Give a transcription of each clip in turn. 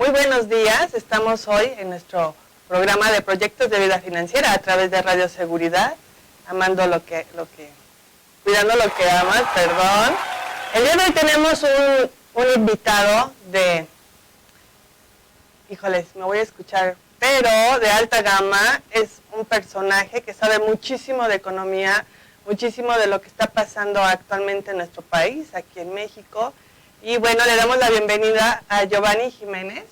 Muy buenos días, estamos hoy en nuestro programa de proyectos de vida financiera a través de Radio Seguridad, cuidando lo que amas, perdón. El día de hoy tenemos un invitado me voy a escuchar, pero de alta gama. Es un personaje que sabe muchísimo de economía, muchísimo de lo que está pasando actualmente en nuestro país, aquí en México. Y bueno, le damos la bienvenida a Giovanni Jiménez.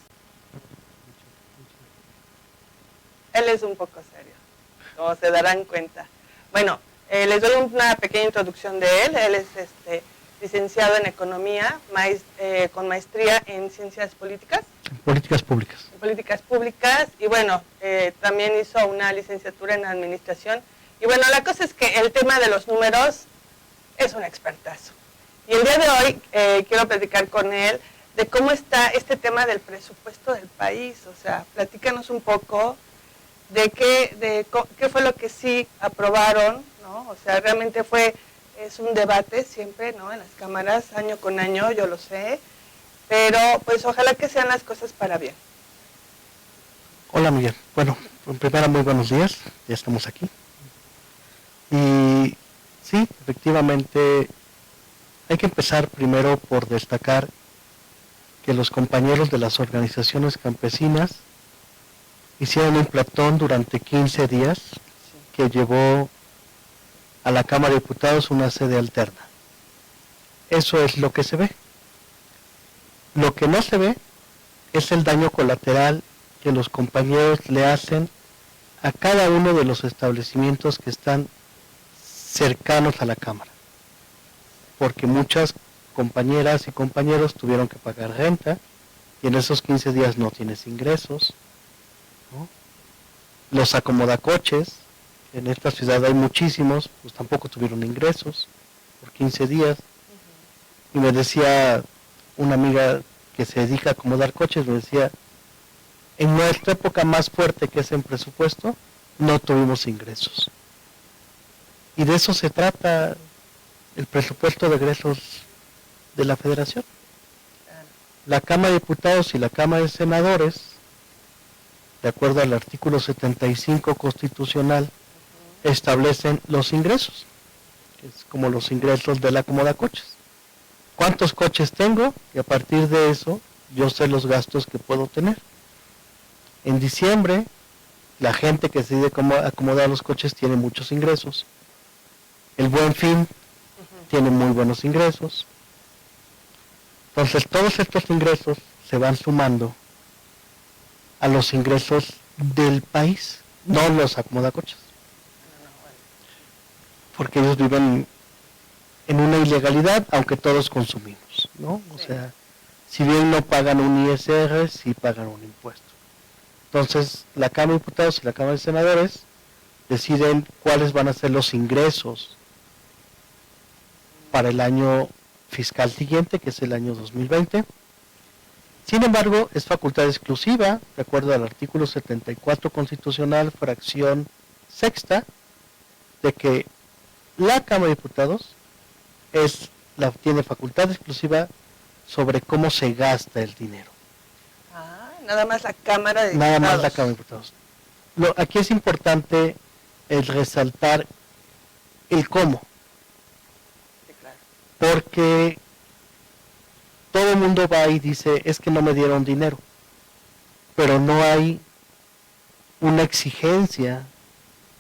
Él es un poco serio, como se darán cuenta. Bueno, les doy una pequeña introducción de él. Él es licenciado en Economía, con maestría en Ciencias Políticas. Políticas Públicas. En Políticas Públicas, y bueno, también hizo una licenciatura en Administración. Y bueno, la cosa es que el tema de los números es un expertazo. Y el día de hoy quiero platicar con él de cómo está este tema del presupuesto del país. O sea, platícanos un poco de qué fue lo que sí aprobaron, ¿no? O sea, realmente es un debate siempre, ¿no? En las cámaras, año con año, yo lo sé, pero pues ojalá que sean las cosas para bien. Hola, Miguel. Bueno, en primera, muy buenos días, ya estamos aquí. Y sí, efectivamente, hay que empezar primero por destacar que los compañeros de las organizaciones campesinas hicieron un platón durante 15 días que llevó a la Cámara de Diputados una sede alterna. Eso es lo que se ve. Lo que no se ve es el daño colateral que los compañeros le hacen a cada uno de los establecimientos que están cercanos a la Cámara. Porque muchas compañeras y compañeros tuvieron que pagar renta y en esos 15 días no tienes ingresos, ¿no? Los acomodacoches, en esta ciudad hay muchísimos, pues tampoco tuvieron ingresos por 15 días. Y me decía una amiga que se dedica a acomodar coches, me decía, en nuestra época más fuerte, que es en presupuesto, no tuvimos ingresos. Y de eso se trata el presupuesto de egresos de la Federación. La Cámara de Diputados y la Cámara de Senadores, de acuerdo al artículo 75 constitucional, establecen los ingresos, que es como los ingresos del acomodacoches. ¿Cuántos coches tengo? Y a partir de eso, yo sé los gastos que puedo tener. En diciembre, la gente que se decide acomodar los coches tiene muchos ingresos. El Buen Fin tiene muy buenos ingresos. Entonces, todos estos ingresos se van sumando a los ingresos del país, no los acomodacoches. Porque ellos viven en una ilegalidad, aunque todos consumimos, ¿no? O sea, si bien no pagan un ISR, sí pagan un impuesto. Entonces, la Cámara de Diputados y la Cámara de Senadores deciden cuáles van a ser los ingresos para el año fiscal siguiente, que es el año 2020. Sin embargo, es facultad exclusiva, de acuerdo al artículo 74 constitucional, fracción sexta, de que la Cámara de Diputados tiene facultad exclusiva sobre cómo se gasta el dinero. Nada más la Cámara de Diputados. Nada más la Cámara de Diputados. Aquí es importante el resaltar el cómo. Sí, claro. Porque todo el mundo va y dice, es que no me dieron dinero. Pero no hay una exigencia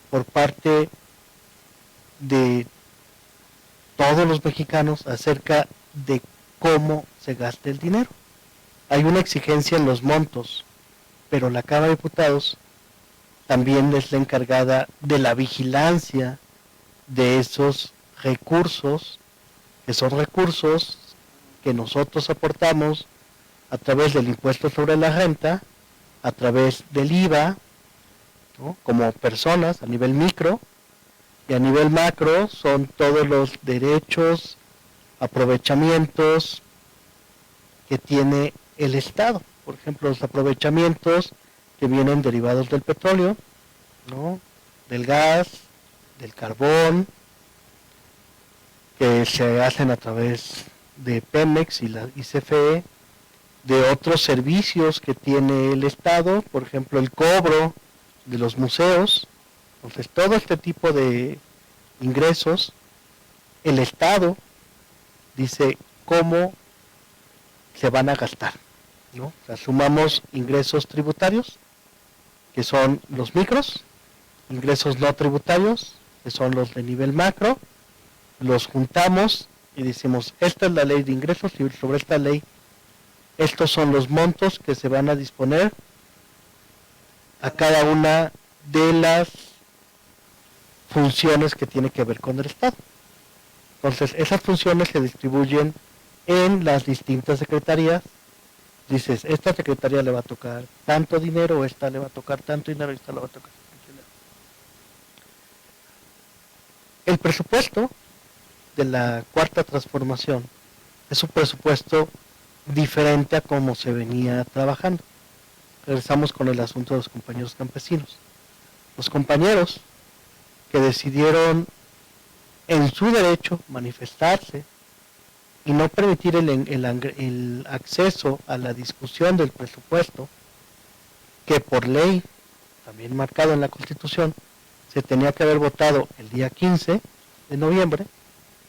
por parte de todos los mexicanos acerca de cómo se gasta el dinero. Hay una exigencia en los montos, pero la Cámara de Diputados también es la encargada de la vigilancia de esos recursos, que son recursos que nosotros aportamos a través del impuesto sobre la renta, a través del IVA, ¿no? Como personas a nivel micro, y a nivel macro son todos los derechos, aprovechamientos que tiene el Estado. Por ejemplo, los aprovechamientos que vienen derivados del petróleo, ¿no? Del gas, del carbón, que se hacen a través de Pemex y CFE, de otros servicios que tiene el Estado, por ejemplo el cobro de los museos. Entonces todo este tipo de ingresos, el Estado dice cómo se van a gastar, ¿no? O sea, sumamos ingresos tributarios, que son los micros, ingresos no tributarios, que son los de nivel macro, los juntamos y decimos, esta es la ley de ingresos y sobre esta ley, estos son los montos que se van a disponer a cada una de las funciones que tiene que ver con el Estado. Entonces, esas funciones se distribuyen en las distintas secretarías. Dices, esta secretaría le va a tocar tanto dinero, esta le va a tocar tanto dinero, esta le va a tocar tanto dinero. El presupuesto de la Cuarta Transformación es un presupuesto diferente a cómo se venía trabajando. Regresamos con el asunto de los compañeros campesinos. Los compañeros que decidieron en su derecho manifestarse y no permitir el acceso a la discusión del presupuesto, que por ley, también marcado en la Constitución, se tenía que haber votado el día 15 de noviembre,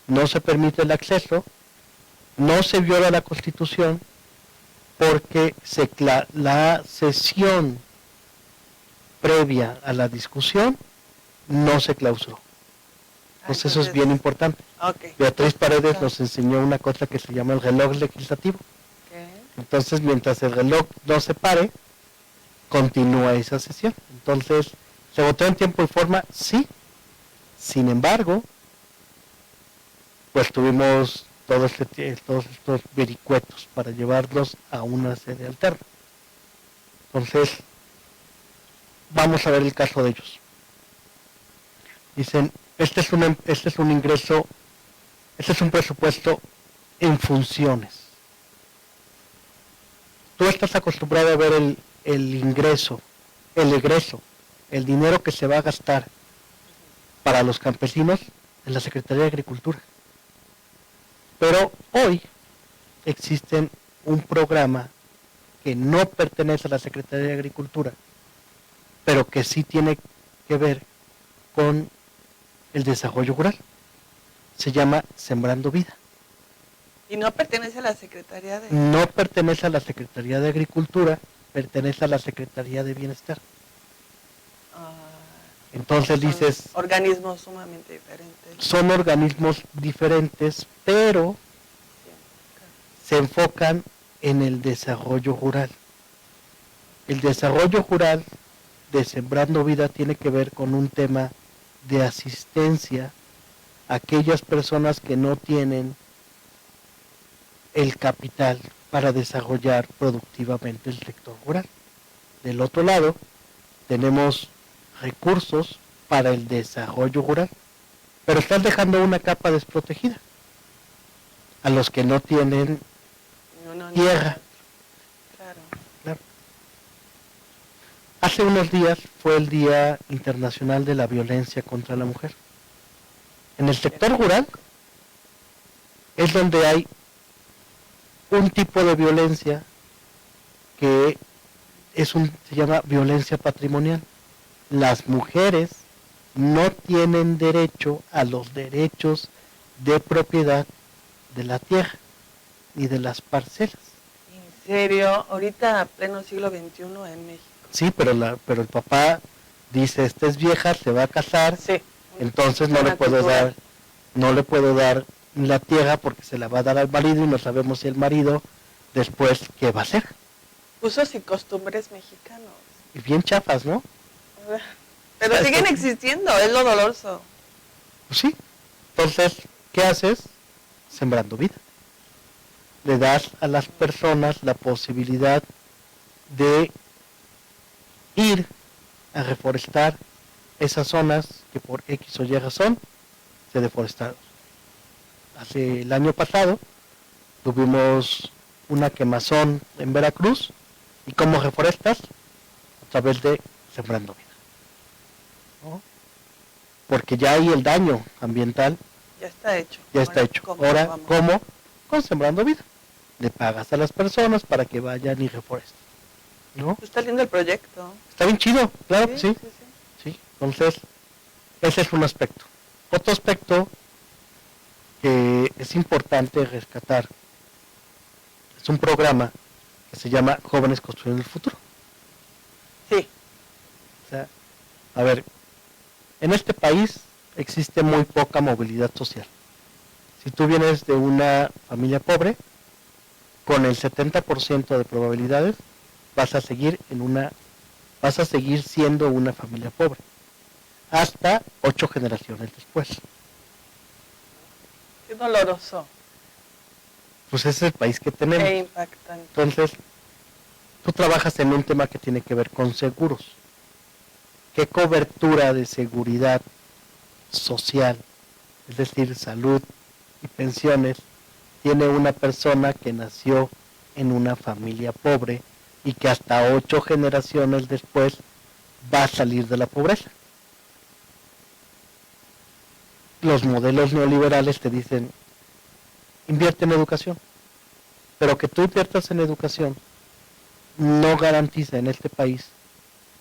no se permite el acceso, no se viola la Constitución porque la sesión previa a la discusión no se clausuró. Entonces eso es bien importante. Okay. Beatriz Paredes nos enseñó una cosa que se llama el reloj legislativo. Okay. Entonces, mientras el reloj no se pare, continúa esa sesión. Entonces, ¿se votó en tiempo y forma? Sí. Sin embargo, pues tuvimos todos estos vericuetos para llevarlos a una sede alterna. Entonces, vamos a ver el caso de ellos. Dicen, este es un ingreso, este es un presupuesto en funciones. Tú estás acostumbrado a ver el ingreso, el egreso, el dinero que se va a gastar para los campesinos en la Secretaría de Agricultura. Pero hoy existe un programa que no pertenece a la Secretaría de Agricultura, pero que sí tiene que ver con el desarrollo rural. Se llama Sembrando Vida. ¿Y no pertenece a la Secretaría de...? No pertenece a la Secretaría de Agricultura, pertenece a la Secretaría de Bienestar. Entonces dices... organismos sumamente diferentes. Son organismos diferentes, pero se enfocan en el desarrollo rural. El desarrollo rural de Sembrando Vida tiene que ver con un tema de asistencia a aquellas personas que no tienen el capital para desarrollar productivamente el sector rural. Del otro lado, tenemos recursos para el desarrollo rural, pero estás dejando una capa desprotegida a los que no tienen tierra. Claro. Hace unos días fue el Día Internacional de la Violencia contra la Mujer. En el sector rural es donde hay un tipo de violencia que se llama violencia patrimonial. Las mujeres no tienen derecho a los derechos de propiedad de la tierra ni de las parcelas. ¿En serio? Ahorita, pleno siglo XXI en México. Sí, pero el papá dice, esta es vieja, se va a casar, sí, entonces no le puedo dar la tierra porque se la va a dar al marido y no sabemos si el marido después qué va a hacer. Usos y costumbres mexicanos. Y bien chafas, ¿no? Pero siguen existiendo, es lo doloroso. Pues sí. Entonces, ¿qué haces? Sembrando vida. Le das a las personas la posibilidad de ir a reforestar esas zonas que por X o Y razón se deforestaron. El año pasado tuvimos una quemazón en Veracruz. ¿Y cómo reforestas? A través de Sembrando Vida, ¿no? Porque ya hay el daño ambiental. Ya está hecho. Ya está hecho. Ahora, ¿cómo? Con Sembrando Vida. le pagas a las personas para que vayan y reforesten, ¿no? Está lindo el proyecto. Está bien chido, claro que sí. Sí. Sí, entonces, ese es un aspecto. Otro aspecto que es importante rescatar es un programa que se llama Jóvenes Construyendo el Futuro. Sí. O sea, a ver, en este país existe muy poca movilidad social. Si tú vienes de una familia pobre, con el 70% de probabilidades vas a seguir siendo una familia pobre hasta 8 generaciones después. Qué doloroso. Pues ese es el país que tenemos. Qué impactante. Entonces, tú trabajas en un tema que tiene que ver con seguros. ¿Qué cobertura de seguridad social, es decir, salud y pensiones, tiene una persona que nació en una familia pobre y que hasta 8 generaciones después va a salir de la pobreza? Los modelos neoliberales te dicen, invierte en educación, pero que tú inviertas en educación no garantiza en este país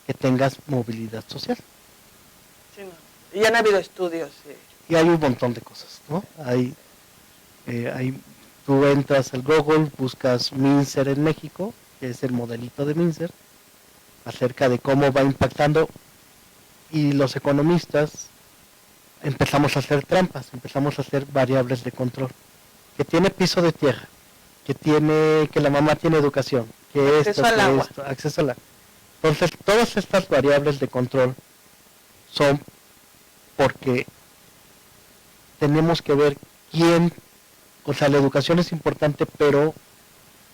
que tengas movilidad social. Sí, no. Y han habido estudios. Sí. Y hay un montón de cosas, ¿no? Tú entras al Google, buscas Mincer en México, que es el modelito de Mincer, acerca de cómo va impactando, y los economistas empezamos a hacer trampas, empezamos a hacer variables de control, que tiene piso de tierra, que la mamá tiene educación, que acceso al agua. acceso al agua. Entonces, todas estas variables de control son porque tenemos que ver quién, o sea, la educación es importante, pero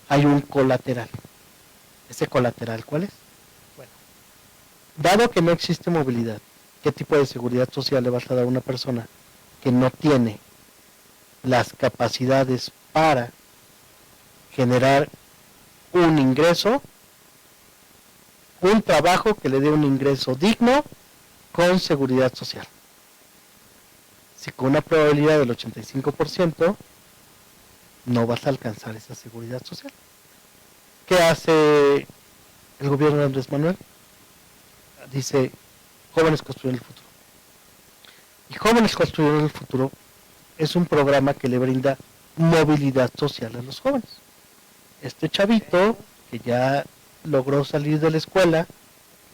hay un colateral. ¿Ese colateral cuál es? Bueno, dado que no existe movilidad, ¿qué tipo de seguridad social le vas a dar a una persona que no tiene las capacidades para generar un ingreso, un trabajo que le dé un ingreso digno con seguridad social? Si con una probabilidad del 85% no vas a alcanzar esa seguridad social. ¿Qué hace el gobierno de Andrés Manuel? Dice, Jóvenes Construyendo el Futuro. Y Jóvenes Construyendo el Futuro es un programa que le brinda movilidad social a los jóvenes. Este chavito que ya logró salir de la escuela,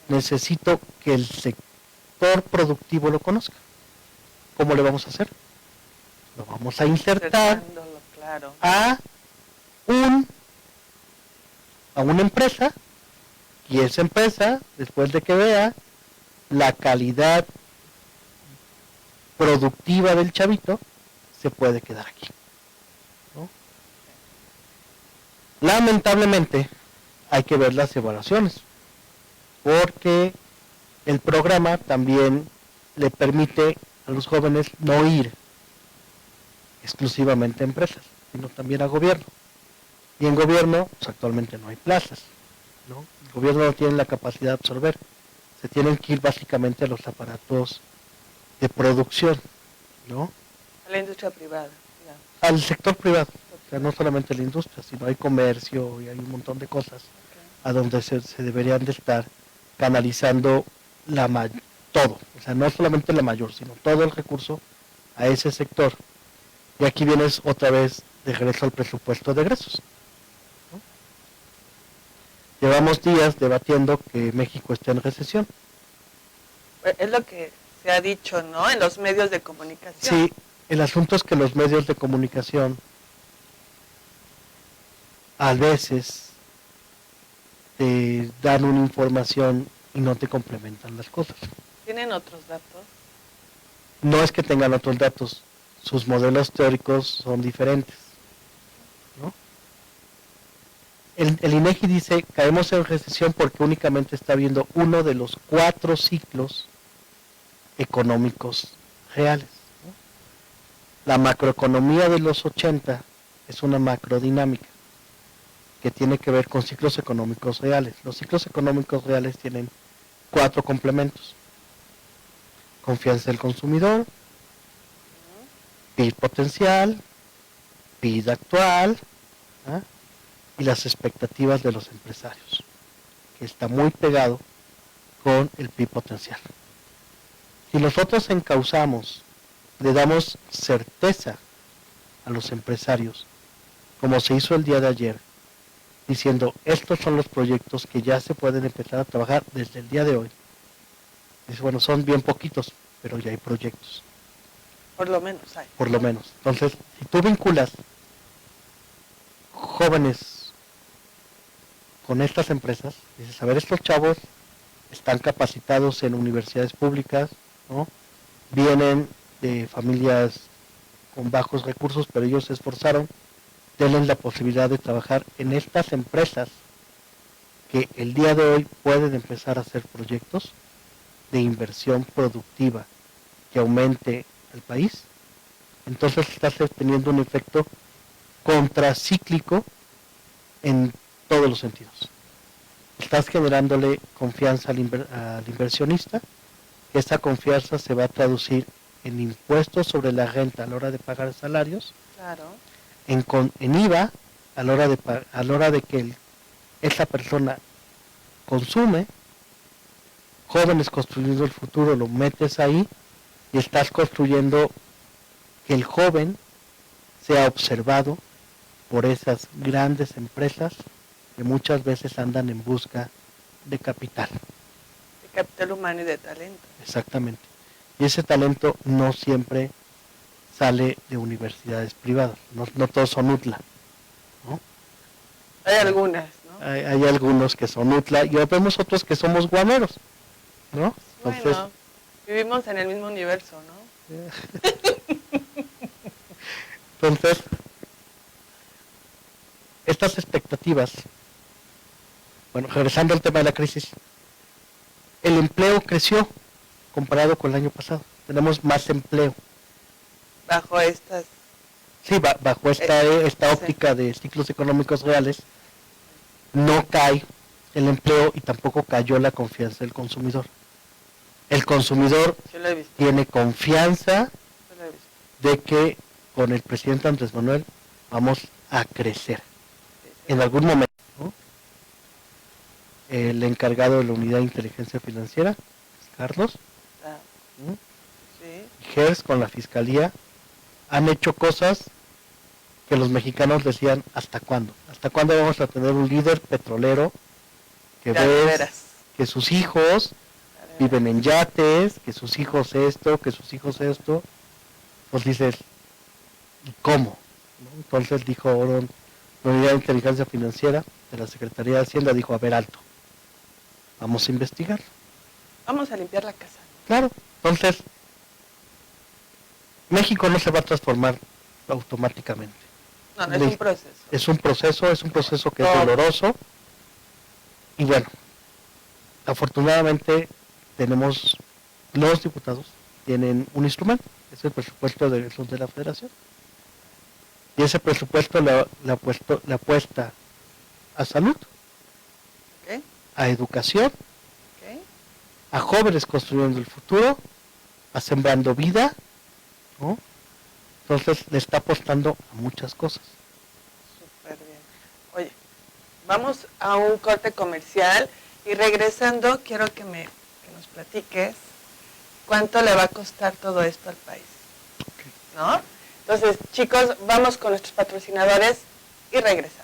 necesito que el sector productivo lo conozca. ¿Cómo le vamos a hacer? Lo vamos a insertar claro. a una empresa, y esa empresa, después de que vea la calidad productiva del chavito, se puede quedar aquí, ¿no? Lamentablemente hay que ver las evaluaciones, porque el programa también le permite a los jóvenes no ir exclusivamente a empresas, sino también a gobierno. Y en gobierno, pues actualmente no hay plazas, ¿no? El gobierno no tiene la capacidad de absorber. Se tienen que ir básicamente a los aparatos de producción, ¿no? A la industria privada. Ya. Al sector privado. O sea, no solamente la industria, sino hay comercio y hay un montón de cosas a donde se deberían de estar canalizando todo. O sea, no solamente la mayor, sino todo el recurso a ese sector. Y aquí vienes otra vez de regreso al presupuesto de egresos, ¿no? Llevamos días debatiendo que México está en recesión. Es lo que se ha dicho, ¿no? En los medios de comunicación. Sí, el asunto es que los medios de comunicación a veces te dan una información y no te complementan las cosas. ¿Tienen otros datos? No es que tengan otros datos, sus modelos teóricos son diferentes, ¿no? El INEGI dice, caemos en recesión porque únicamente está viendo uno de los 4 ciclos económicos reales, ¿no? La macroeconomía de los 80 es una macrodinámica que tiene que ver con ciclos económicos reales. Los ciclos económicos reales tienen 4 complementos: confianza del consumidor, PIB potencial, PIB actual, ¿eh? y las expectativas de los empresarios, que está muy pegado con el PIB potencial. Si nosotros encauzamos, le damos certeza a los empresarios, como se hizo el día de ayer, diciendo, estos son los proyectos que ya se pueden empezar a trabajar desde el día de hoy. Dice, bueno, son bien poquitos, pero ya hay proyectos. Por lo menos hay. Por lo menos. Entonces, si tú vinculas jóvenes con estas empresas, dices, a ver, estos chavos están capacitados en universidades públicas, ¿no? Vienen de familias con bajos recursos, pero ellos se esforzaron, denles la posibilidad de trabajar en estas empresas que el día de hoy pueden empezar a hacer proyectos de inversión productiva que aumente el país. Entonces estás teniendo un efecto contracíclico en todos los sentidos. Estás generándole confianza al inversionista, que esa confianza se va a traducir en impuestos sobre la renta a la hora de pagar salarios, claro, en IVA a la hora de que esa persona consume. Jóvenes construyendo el futuro, lo metes ahí y estás construyendo que el joven sea observado por esas grandes empresas que muchas veces andan en busca de capital. De capital humano y de talento. Exactamente. Y ese talento no siempre sale de universidades privadas, no todos son UTLA, ¿no? Hay algunas, ¿no? Hay algunos que son UTLA y vemos otros que somos guaneros, ¿no? Entonces, bueno, vivimos en el mismo universo, ¿no? Entonces, estas expectativas, bueno, regresando al tema de la crisis, el empleo creció comparado con el año pasado. Tenemos más empleo. Bajo estas... Sí, bajo esta óptica de ciclos económicos reales, no cae el empleo y tampoco cayó la confianza del consumidor. El consumidor tiene confianza de que con el presidente Andrés Manuel vamos a crecer. En algún momento, ¿no? El encargado de la unidad de inteligencia financiera, Carlos, y GERS con la fiscalía, han hecho cosas que los mexicanos decían, ¿hasta cuándo? ¿Hasta cuándo vamos a tener un líder petrolero que ves que sus hijos viven en yates, que sus hijos esto, que sus hijos esto? Pues dices, ¿cómo? ¿No? Entonces dijo la unidad de inteligencia financiera de la Secretaría de Hacienda, dijo, a ver, alto, vamos a investigar. Vamos a limpiar la casa. Claro, entonces, México no se va a transformar automáticamente. No, es un proceso. Es un proceso que es doloroso. Y bueno, afortunadamente tenemos, los diputados tienen un instrumento, es el presupuesto de la Federación. Y ese presupuesto le apuesta a salud, a educación, a jóvenes construyendo el futuro, a sembrando vida, ¿no? Entonces le está apostando a muchas cosas. Súper bien. Oye, vamos a un corte comercial y regresando quiero que nos platiques cuánto le va a costar todo esto al país. ¿No? Entonces, chicos, vamos con nuestros patrocinadores y regresamos.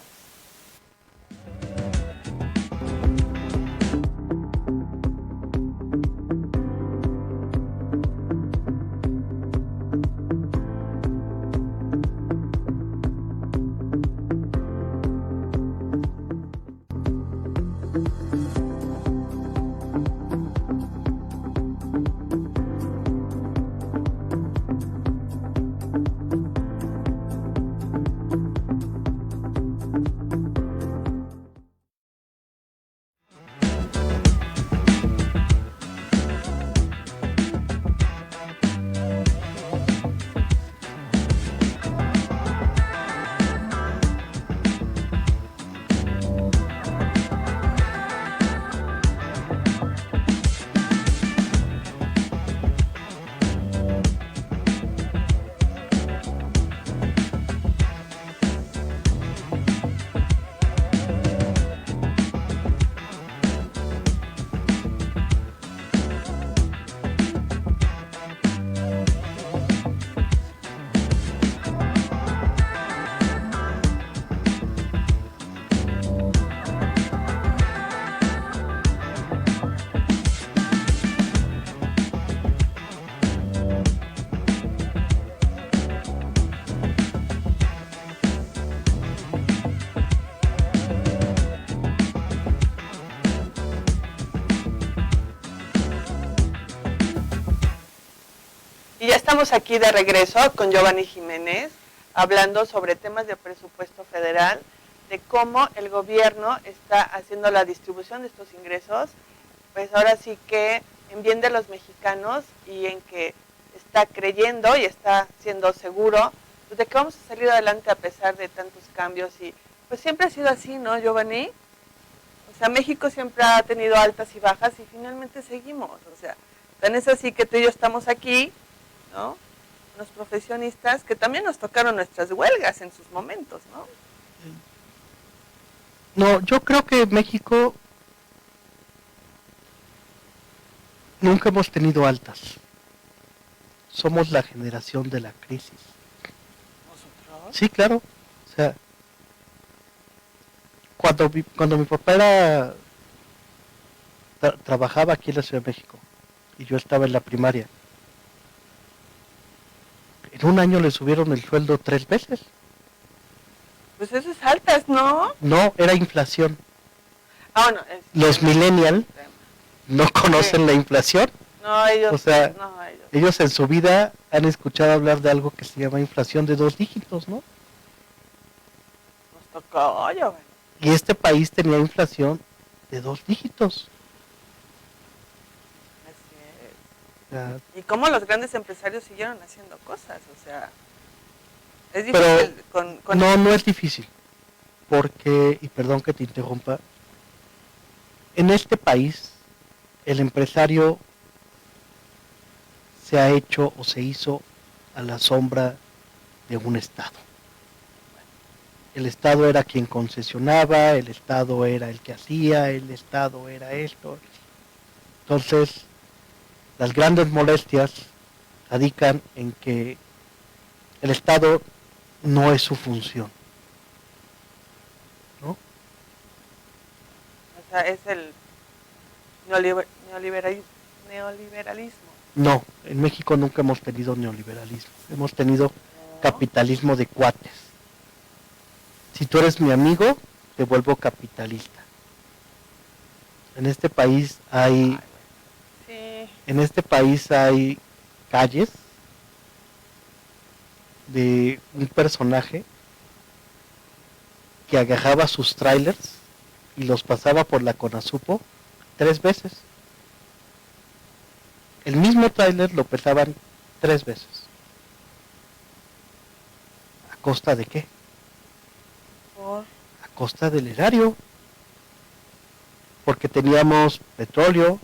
estamos aquí de regreso con Giovanni Jiménez, hablando sobre temas de presupuesto federal, de cómo el gobierno está haciendo la distribución de estos ingresos, pues ahora sí que en bien de los mexicanos y en que está creyendo y está siendo seguro pues, de que vamos a salir adelante a pesar de tantos cambios. Y pues siempre ha sido así, ¿no, Giovanni? O sea, México siempre ha tenido altas y bajas y finalmente seguimos. O sea, tan es así que tú y yo estamos aquí, ¿no? Los profesionistas que también nos tocaron nuestras huelgas en sus momentos, ¿no? No, yo creo que México nunca hemos tenido altas. Somos la generación de la crisis. ¿Nosotros? Sí, claro. O sea, cuando mi papá trabajaba aquí en la Ciudad de México y yo estaba en la primaria, en un año le subieron el sueldo 3 veces. Pues eso es altas, ¿no? No, era inflación. Ah, bueno. Los millennials no conocen la inflación. No, ellos. O sea, no, ellos en su vida han escuchado hablar de algo que se llama inflación de 2 dígitos, ¿no? Nos tocó, Giovanni. Y este país tenía inflación de 2 dígitos. Así O sea, es. Y cómo los grandes empresarios siguieron haciendo cosas, o sea. Es pero difícil con no es difícil. Porque, y perdón que te interrumpa, en este país el empresario se ha hecho o se hizo a la sombra de un Estado. El Estado era quien concesionaba, el Estado era el que hacía, el Estado era esto. Entonces, las grandes molestias radican en que el Estado no es su función, ¿no? O sea, es el neoliberalismo. No, en México nunca hemos tenido neoliberalismo, hemos tenido capitalismo de cuates. Si tú eres mi amigo, te vuelvo capitalista. En este país hay, Sí. en este país hay calles de un personaje que agarraba sus trailers y los pasaba por la Conasupo 3 veces. El mismo trailer lo pesaban 3 veces. ¿A costa de qué? Por... A costa del erario. Porque teníamos petróleo.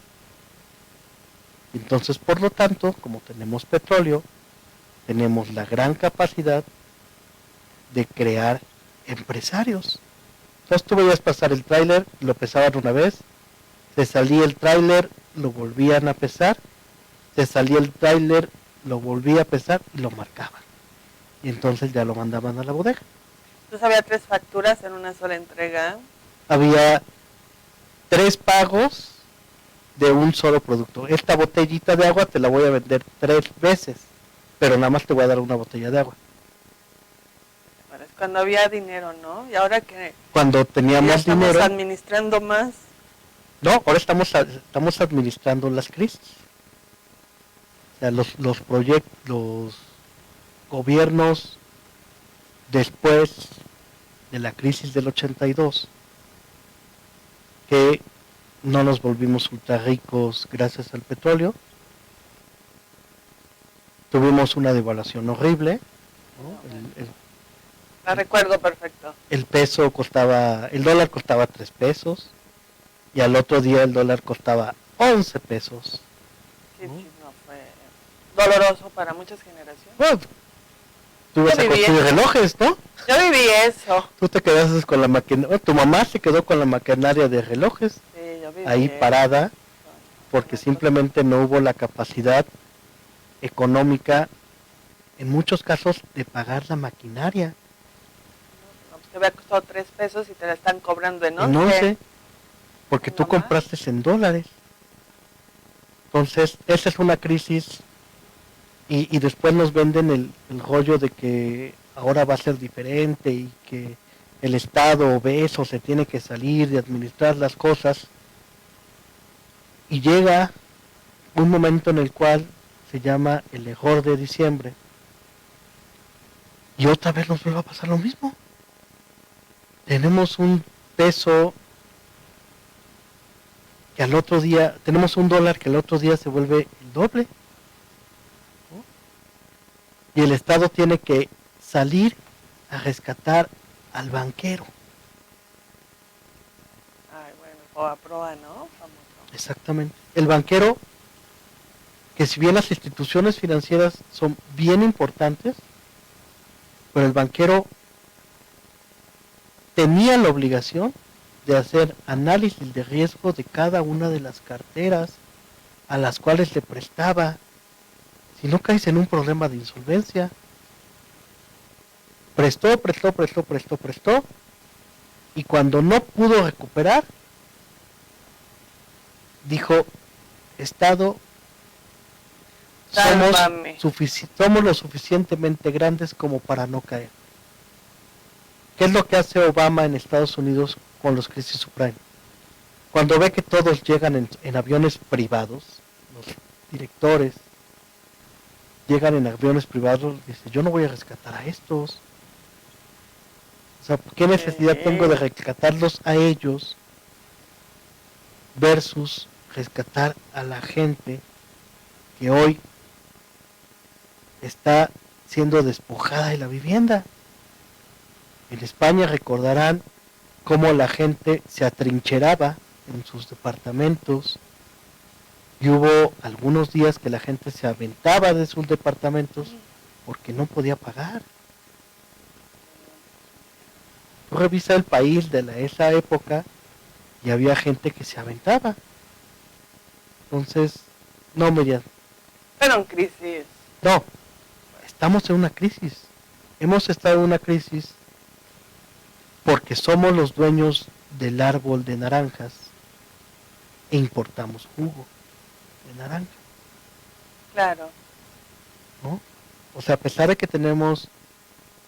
Entonces, por lo tanto, como tenemos petróleo, tenemos la gran capacidad de crear empresarios. Entonces tú veías pasar el tráiler, lo pesaban una vez, se salía el tráiler, lo volvían a pesar, se salía el tráiler, lo volvía a pesar y lo marcaban. Y entonces ya lo mandaban a la bodega. Entonces había 3 facturas en una sola entrega. Había 3 pagos de un solo producto. Esta botellita de agua te la voy a vender 3 veces, pero nada más te voy a dar una botella de agua. Bueno, es cuando había dinero, ¿no? Y ahora que Cuando ya teníamos estamos dinero, administrando más. no, ahora estamos administrando las crisis. O sea, los gobiernos después de la crisis del 82, que no nos volvimos ultra ricos gracias al petróleo, tuvimos una devaluación horrible, ¿no? La recuerdo perfecto. El dólar costaba 3 pesos y al otro día el dólar costaba 11 pesos. Sí, sí, no, fue doloroso para muchas generaciones. Bueno, tú vas a construir relojes, ¿no? Yo viví eso. Tú te quedaste con la maquinaria, tu mamá se quedó con la maquinaria de relojes Sí, yo viví ahí eso. parada porque simplemente no hubo la capacidad económica en muchos casos de pagar la maquinaria. No, pues te había costado 3 pesos y te la están cobrando en 11. En 11, porque ¿Tu tú mamá? compraste en dólares. Entonces, esa es una crisis y después nos venden el rollo de que ahora va a ser diferente y que el Estado obeso se tiene que salir de administrar las cosas y llega un momento en el cual se llama el error de diciembre. Y otra vez nos vuelve a pasar lo mismo. Tenemos un peso que al otro día, tenemos un dólar que al otro día se vuelve el doble, ¿no? Y el Estado tiene que salir a rescatar al banquero. Ay, bueno, o a proa, ¿no? Famoso. Exactamente. El banquero, que si bien las instituciones financieras son bien importantes, pero el banquero tenía la obligación de hacer análisis de riesgo de cada una de las carteras a las cuales le prestaba. Si no caes en un problema de insolvencia. Prestó, y cuando no pudo recuperar, dijo, Estado, somos lo suficientemente grandes como para no caer. ¿Qué es lo que hace Obama en Estados Unidos con los crisis subprime? Cuando ve que todos llegan en aviones privados, los directores llegan en aviones privados, dice, yo no voy a rescatar a estos. O sea, ¿qué necesidad tengo de rescatarlos a ellos versus rescatar a la gente que hoy está siendo despojada de la vivienda? En España recordarán cómo la gente se atrincheraba en sus departamentos y hubo algunos días que la gente se aventaba de sus departamentos porque no podía pagar. Tú revisa el país de esa época y había gente que se aventaba. Entonces, no, Miriam. Pero en crisis. No, estamos en una crisis. Hemos estado en una crisis porque somos los dueños del árbol de naranjas e importamos jugo de naranja. Claro. ¿No? O sea, a pesar de que tenemos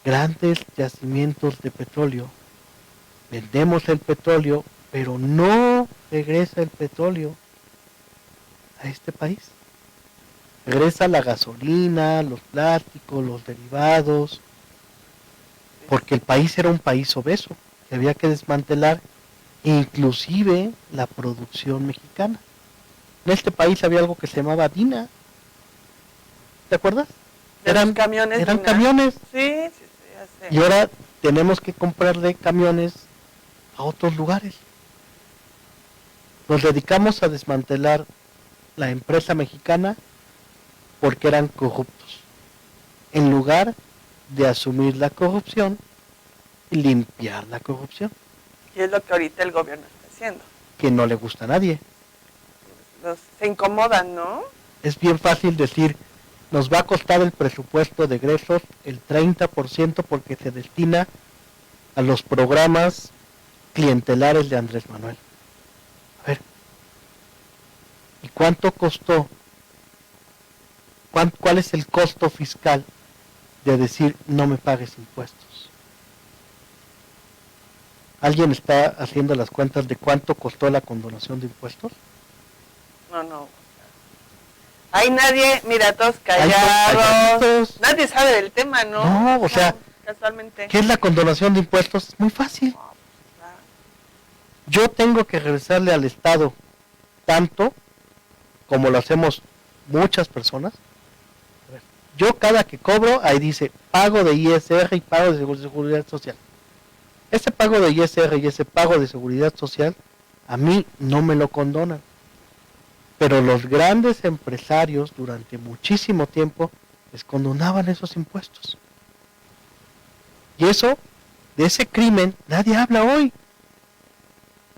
grandes yacimientos de petróleo, vendemos el petróleo, pero no regresa el petróleo a este país. Regresa la gasolina, los plásticos, los derivados, porque el país era un país obeso, que había que desmantelar inclusive la producción mexicana. En este país había algo que se llamaba DINA. ¿Te acuerdas? Eran camiones. Eran camiones. Sí, ya sé. Y ahora tenemos que comprarle camiones a otros lugares. Nos dedicamos a desmantelar la empresa mexicana porque eran corruptos, en lugar de asumir la corrupción y limpiar la corrupción. Y es lo que ahorita el gobierno está haciendo. Que no le gusta a nadie. Se incomodan, ¿no? Es bien fácil decir, nos va a costar el presupuesto de egresos el 30% porque se destina a los programas clientelares de Andrés Manuel. A ver, ¿y cuánto costó? ¿Cuál es el costo fiscal de decir no me pagues impuestos? ¿Alguien está haciendo las cuentas de cuánto costó la condonación de impuestos? No. Hay nadie, mira, todos callados. Nadie sabe del tema, ¿no? No, o sea, casualmente. ¿Qué es la condonación de impuestos? Es muy fácil. Yo tengo que regresarle al Estado tanto como lo hacemos muchas personas. Yo cada que cobro, ahí dice pago de ISR y pago de seguridad social. Ese pago de ISR y ese pago de seguridad social a mí no me lo condonan. Pero los grandes empresarios durante muchísimo tiempo les condonaban esos impuestos. Y eso, de ese crimen, nadie habla hoy.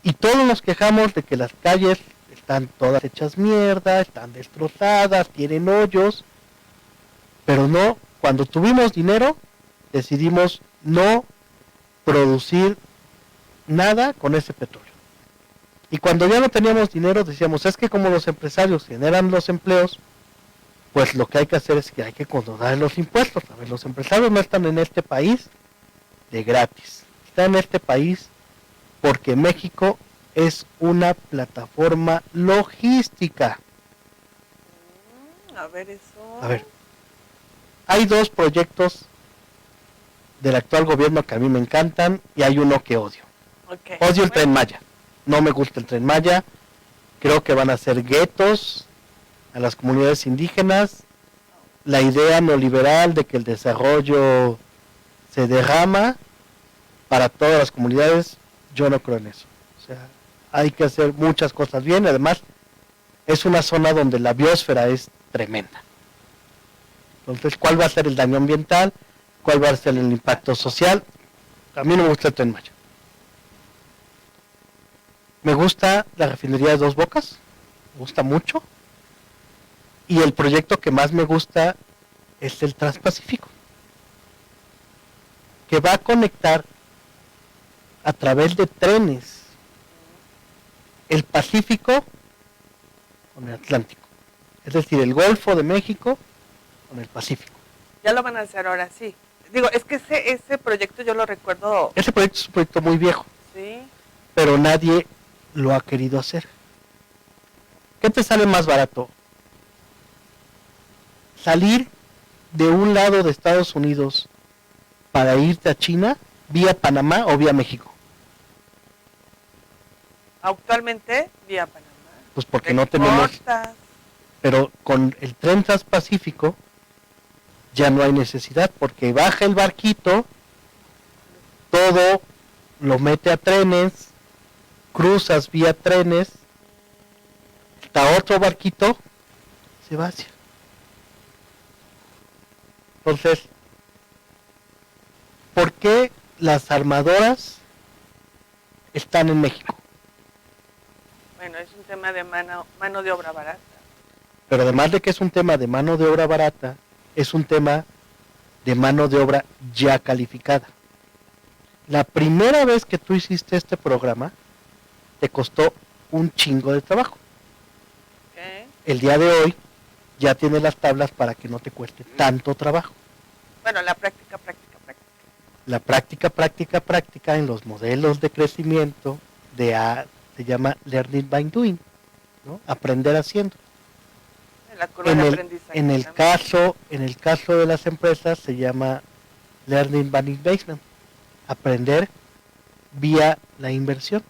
Y todos nos quejamos de que las calles están todas hechas mierda, están destrozadas, tienen hoyos. Pero no, cuando tuvimos dinero, decidimos no producir nada con ese petróleo. Y cuando ya no teníamos dinero, decíamos, es que como los empresarios generan los empleos, pues lo que hay que hacer es que hay que condonar los impuestos. A ver, los empresarios no están en este país de gratis. Están en este país porque México es una plataforma logística. A ver eso. A ver, hay dos proyectos del actual gobierno que a mí me encantan y hay uno que odio. Okay. Odio el Tren Maya. No me gusta el Tren Maya. Creo que van a ser guetos a las comunidades indígenas. La idea neoliberal de que el desarrollo se derrama para todas las comunidades, yo no creo en eso. O sea, hay que hacer muchas cosas bien. Además, es una zona donde la biosfera es tremenda. Entonces, ¿cuál va a ser el daño ambiental? ¿Cuál va a ser el impacto social? A mí no me gusta el Tren Maya. Me gusta la refinería de Dos Bocas, me gusta mucho. Y el proyecto que más me gusta es el Transpacífico, que va a conectar a través de trenes el Pacífico con el Atlántico. Es decir, el Golfo de México con el Pacífico. Ya lo van a hacer ahora, sí. Digo, es que ese proyecto yo lo recuerdo. Ese proyecto es un proyecto muy viejo. Sí. Pero nadie lo ha querido hacer. ¿Qué te sale más barato? Salir de un lado de Estados Unidos para irte a China, vía Panamá o vía México. Actualmente, vía Panamá. Pues porque no tenemos... Pero con el tren Transpacífico ya no hay necesidad, porque baja el barquito, todo lo mete a trenes, cruzas vía trenes, hasta otro barquito, se va hacia. Entonces, ¿por qué las armadoras están en México? Bueno, es un tema de mano de obra barata. Pero además de que es un tema de mano de obra barata, es un tema de mano de obra ya calificada. La primera vez que tú hiciste este programa, te costó un chingo de trabajo. Okay. El día de hoy ya tienes las tablas para que no te cueste tanto trabajo. Bueno, la práctica. La práctica en los modelos de crecimiento se llama Learning by Doing, ¿no? Aprender haciendo. La curva de aprendizaje. En el caso de las empresas se llama Learning by Investment, aprender vía la inversión.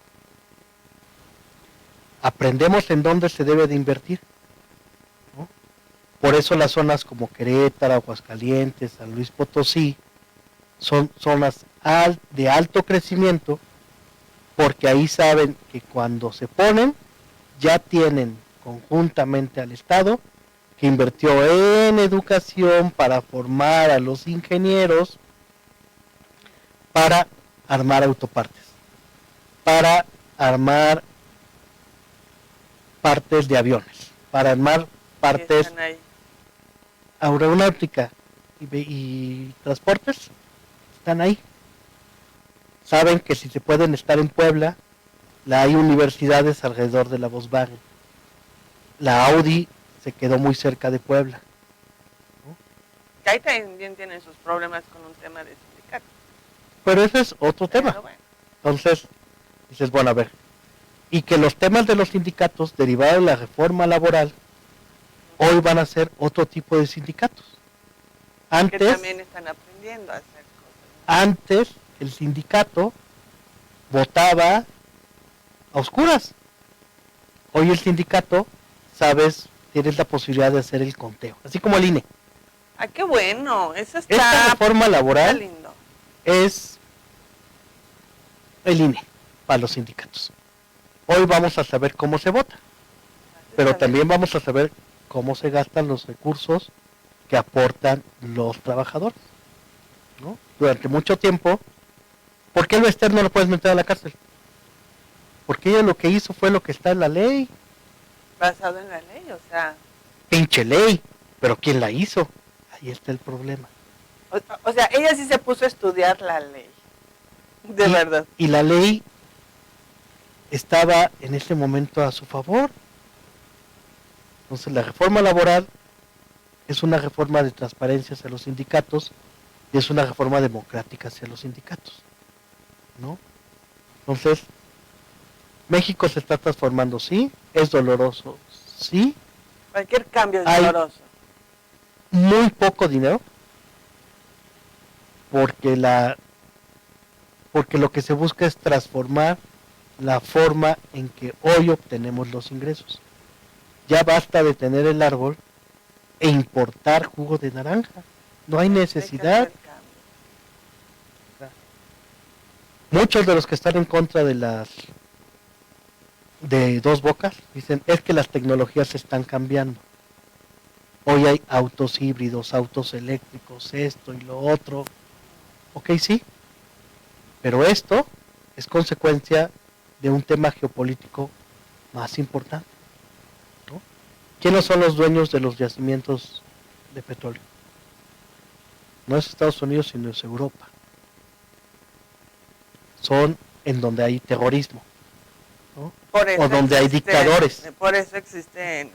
Aprendemos en dónde se debe de invertir, ¿no? Por eso las zonas como Querétaro, Aguascalientes, San Luis Potosí son zonas de alto crecimiento, porque ahí saben que cuando se ponen ya tienen conjuntamente al Estado que invirtió en educación para formar a los ingenieros para armar autopartes, para armar partes de aviones, para armar partes aeronáutica y transportes, están ahí. Saben que si se pueden estar en Puebla, hay universidades alrededor de la Volkswagen. La Audi se quedó muy cerca de Puebla, ¿no? Que ahí también tienen sus problemas con un tema de sindicato. Pero ese es otro tema. Bueno. Entonces, dices, bueno, a ver, y que los temas de los sindicatos derivados de la reforma laboral hoy van a ser otro tipo de sindicatos. Que también están aprendiendo a hacer cosas. Antes el sindicato votaba a oscuras. Hoy el sindicato, sabes, tienes la posibilidad de hacer el conteo, así como el INE. Ah, qué bueno, eso está. Esta reforma laboral lindo. Es el INE para los sindicatos. Hoy vamos a saber cómo se vota, pero también vamos a saber cómo se gastan los recursos que aportan los trabajadores, ¿no? Durante mucho tiempo, ¿por qué el Bester no lo puedes meter a la cárcel? Porque ella lo que hizo fue lo que está en la ley. Basado en la ley, o sea. Pinche ley, pero ¿quién la hizo? Ahí está el problema. O sea, ella sí se puso a estudiar la ley. De verdad. Y la ley estaba en ese momento a su favor. Entonces la reforma laboral es una reforma de transparencia hacia los sindicatos y es una reforma democrática hacia los sindicatos, ¿no? Entonces, México se está transformando, sí, es doloroso, sí. Cualquier cambio es doloroso. muy poco dinero, porque lo que se busca es transformar la forma en que hoy obtenemos los ingresos. Ya basta de tener el árbol e importar jugo de naranja. No hay necesidad. Muchos de los que están en contra de Dos Bocas dicen es que las tecnologías se están cambiando. Hoy hay autos híbridos, autos eléctricos, esto y lo otro. Ok, sí, pero esto es consecuencia de un tema geopolítico más importante, ¿no? ¿Quiénes son los dueños de los yacimientos de petróleo? No es Estados Unidos, sino es Europa. Son en donde hay terrorismo, ¿no? O donde hay dictadores. Por eso existen,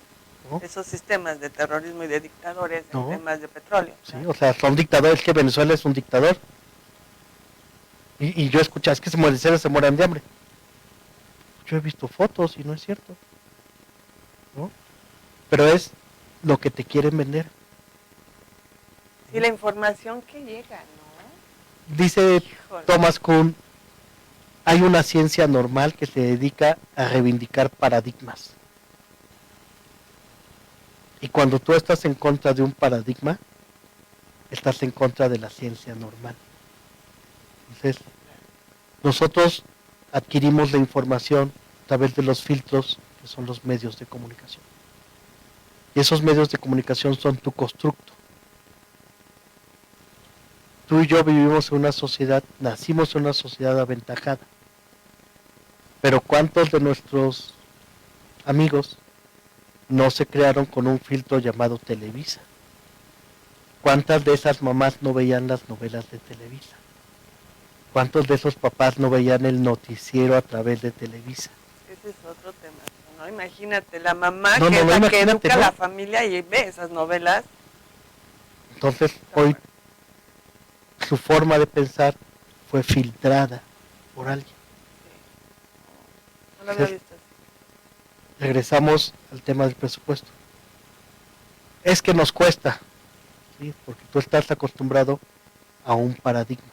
¿no?, esos sistemas de terrorismo y de dictadores en ¿no?, temas de petróleo. Sí, o sea, son dictadores, que Venezuela es un dictador. Y yo escuché, es que se mueren de hambre. Yo he visto fotos y no es cierto, ¿no? Pero es lo que te quieren vender. Sí, la información que llega, ¿no? Dice Híjole. Thomas Kuhn, hay una ciencia normal que se dedica a reivindicar paradigmas. Y cuando tú estás en contra de un paradigma, estás en contra de la ciencia normal. Entonces, nosotros adquirimos la información a través de los filtros, que son los medios de comunicación. Y esos medios de comunicación son tu constructo. Tú y yo vivimos en una sociedad, nacimos en una sociedad aventajada. Pero ¿cuántos de nuestros amigos no se crearon con un filtro llamado Televisa? ¿Cuántas de esas mamás no veían las novelas de Televisa? ¿Cuántos de esos papás no veían el noticiero a través de Televisa? Ese es otro tema, ¿no? Imagínate, la mamá que es la que educa a ¿no?, la familia y ve esas novelas. Entonces, hoy su forma de pensar fue filtrada por alguien. No lo había visto así. Regresamos al tema del presupuesto. Es que nos cuesta, ¿sí?, porque tú estás acostumbrado a un paradigma.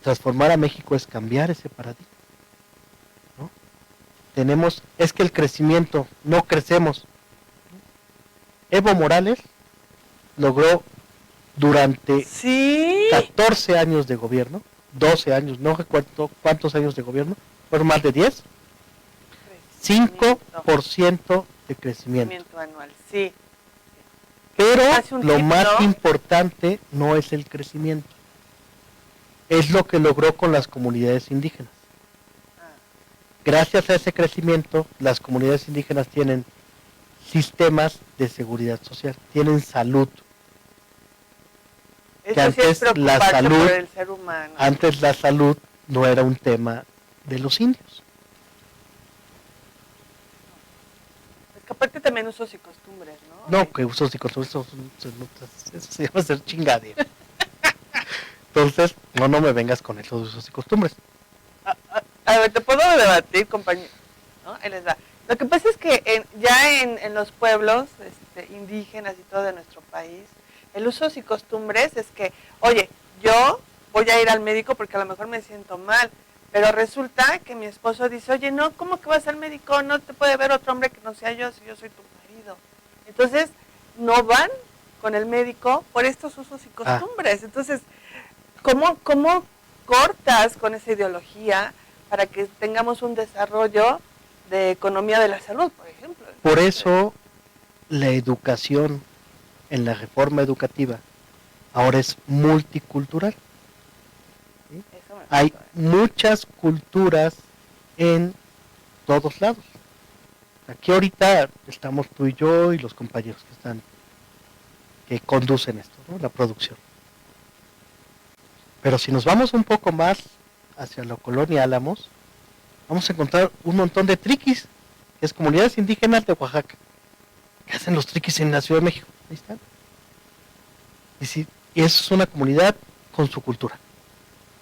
Transformar a México es cambiar ese paradigma, ¿no? Es que el crecimiento, no crecemos. Evo Morales logró durante 14 años de gobierno, 12 años, no recuerdo cuántos años de gobierno, fueron más de 10, 5% de crecimiento anual, sí. Pero lo más importante no es el crecimiento, es lo que logró con las comunidades indígenas. Gracias a ese crecimiento, las comunidades indígenas tienen sistemas de seguridad social, tienen salud. Que antes la salud, por el ser humano. Antes la salud no era un tema de los indios. Es que aparte también usos y costumbres, ¿no? No, que usos y costumbres, eso se llama ser chingadera. Entonces, no me vengas con esos usos y costumbres. A ver, te puedo debatir, compañero, ¿no? Ahí les da. Lo que pasa es que ya en los pueblos indígenas y todo de nuestro país, el usos y costumbres es que, oye, yo voy a ir al médico porque a lo mejor me siento mal, pero resulta que mi esposo dice, oye, no, ¿cómo que vas al médico? No te puede ver otro hombre que no sea yo si yo soy tu marido. Entonces, no van con el médico por estos usos y costumbres. Entonces, ¿cómo cortas con esa ideología para que tengamos un desarrollo de economía de la salud, por ejemplo? Por eso, la educación en la reforma educativa ahora es multicultural. ¿Sí? Hay muchas culturas en todos lados. Aquí ahorita estamos tú y yo y los compañeros que conducen esto, ¿no?, la producción. Pero si nos vamos un poco más hacia la colonia Álamos, vamos a encontrar un montón de triquis, que es comunidades indígenas de Oaxaca, que hacen los triquis en la Ciudad de México. Ahí están. Y eso es una comunidad con su cultura.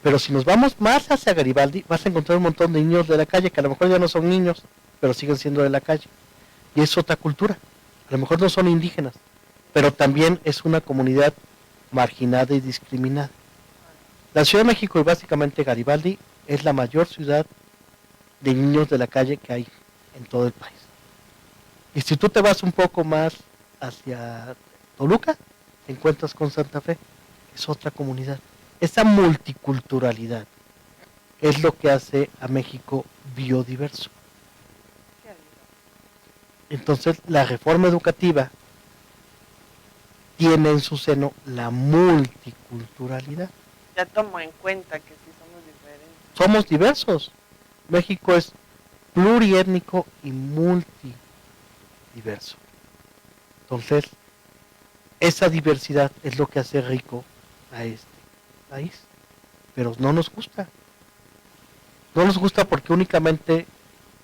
Pero si nos vamos más hacia Garibaldi, vas a encontrar un montón de niños de la calle, que a lo mejor ya no son niños, pero siguen siendo de la calle. Y es otra cultura. A lo mejor no son indígenas, pero también es una comunidad marginada y discriminada. La Ciudad de México y básicamente Garibaldi es la mayor ciudad de niños de la calle que hay en todo el país. Y si tú te vas un poco más hacia Toluca, te encuentras con Santa Fe, que es otra comunidad. Esa multiculturalidad es lo que hace a México biodiverso. Entonces, la reforma educativa tiene en su seno la multiculturalidad. Ya tomo en cuenta que sí somos diferentes. Somos diversos. México es pluriétnico y multidiverso. Entonces, esa diversidad es lo que hace rico a este país. Pero no nos gusta. No nos gusta porque únicamente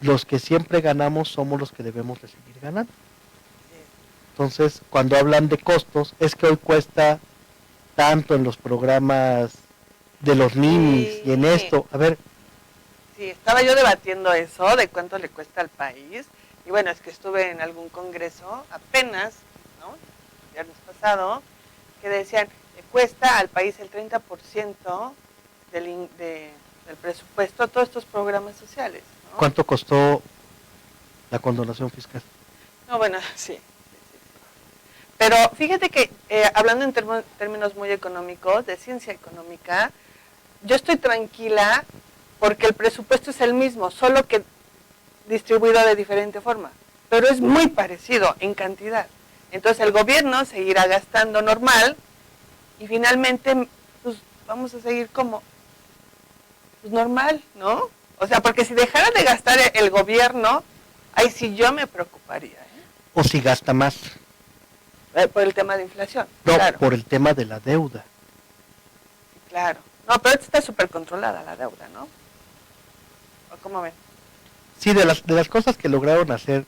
los que siempre ganamos somos los que debemos de seguir ganando. Entonces, cuando hablan de costos, es que hoy cuesta tanto en los programas de los ninis y en esto. A ver. Sí, estaba yo debatiendo eso, de cuánto le cuesta al país. Y bueno, es que estuve en algún congreso apenas, ¿no? El viernes pasado, que decían, le cuesta al país el 30% del presupuesto a todos estos programas sociales, ¿no? ¿Cuánto costó la condonación fiscal? No, bueno, sí. Pero fíjate que hablando en términos muy económicos, de ciencia económica, yo estoy tranquila porque el presupuesto es el mismo, solo que distribuido de diferente forma, pero es muy parecido en cantidad. Entonces el gobierno seguirá gastando normal y finalmente pues, vamos a seguir como pues, normal, ¿no? O sea, porque si dejara de gastar el gobierno, ahí sí yo me preocuparía. O si gasta más. Por el tema de inflación. No, claro. por el tema de la deuda. Claro. No, pero está súper controlada la deuda, ¿no? ¿O cómo ven? Sí, de las cosas que lograron hacer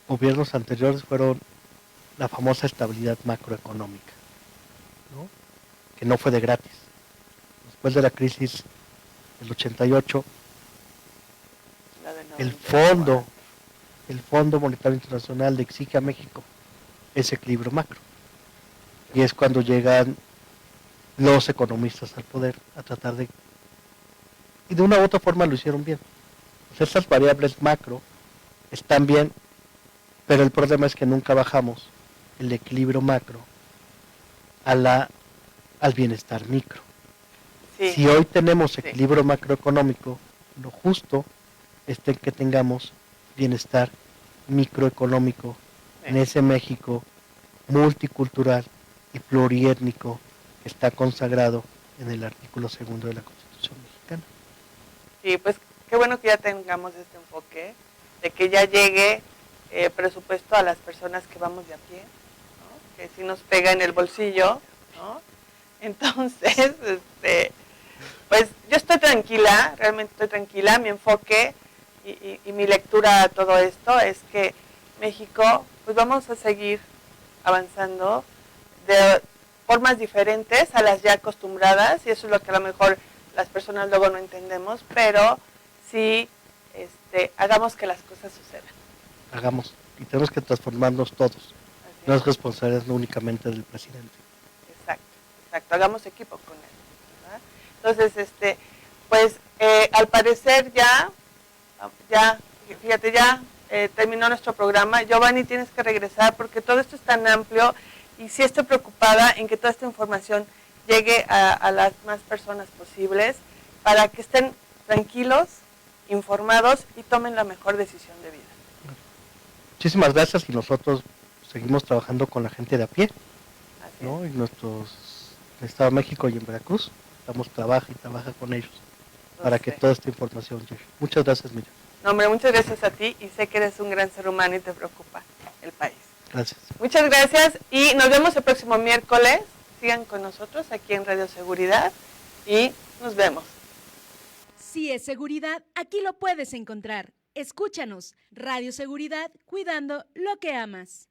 gobiernos anteriores fueron la famosa estabilidad macroeconómica, ¿no? Que no fue de gratis. Después de la crisis del 88, el Fondo Monetario Internacional le exige a México ese equilibrio macro. Y es cuando llegan los economistas al poder a tratar de... Y de una u otra forma lo hicieron bien. Pues esas variables macro están bien, pero el problema es que nunca bajamos el equilibrio macro al bienestar micro. Sí, si hoy tenemos equilibrio macroeconómico, lo justo es que tengamos bienestar microeconómico en ese México multicultural y pluriétnico que está consagrado en el artículo 2 de la Constitución mexicana. Sí, pues qué bueno que ya tengamos este enfoque, de que ya llegue presupuesto a las personas que vamos de a pie, ¿no? Que sí nos pega en el bolsillo, ¿no? Entonces, pues yo estoy tranquila, realmente estoy tranquila, mi enfoque y mi lectura a todo esto es que México, pues vamos a seguir avanzando de formas diferentes a las ya acostumbradas, y eso es lo que a lo mejor las personas luego no entendemos, pero sí hagamos que las cosas sucedan. Hagamos, y tenemos que transformarnos todos. No es responsabilidad únicamente del presidente. Exacto, hagamos equipo con él, ¿verdad? Entonces, pues al parecer ya, fíjate, ya terminó nuestro programa. Giovanni, tienes que regresar porque todo esto es tan amplio y sí estoy preocupada en que toda esta información llegue a las más personas posibles para que estén tranquilos, informados y tomen la mejor decisión de vida. Muchísimas gracias y nosotros seguimos trabajando con la gente de a pie, ¿no? En nuestros en el Estado de México y en Veracruz. Estamos trabaja con ellos para que toda esta información llegue. Muchas gracias, Miriam. No, hombre, muchas gracias a ti y sé que eres un gran ser humano y te preocupa el país. Gracias. Muchas gracias y nos vemos el próximo miércoles. Sigan con nosotros aquí en Radio Seguridad y nos vemos. Si es seguridad, aquí lo puedes encontrar. Escúchanos, Radio Seguridad, cuidando lo que amas.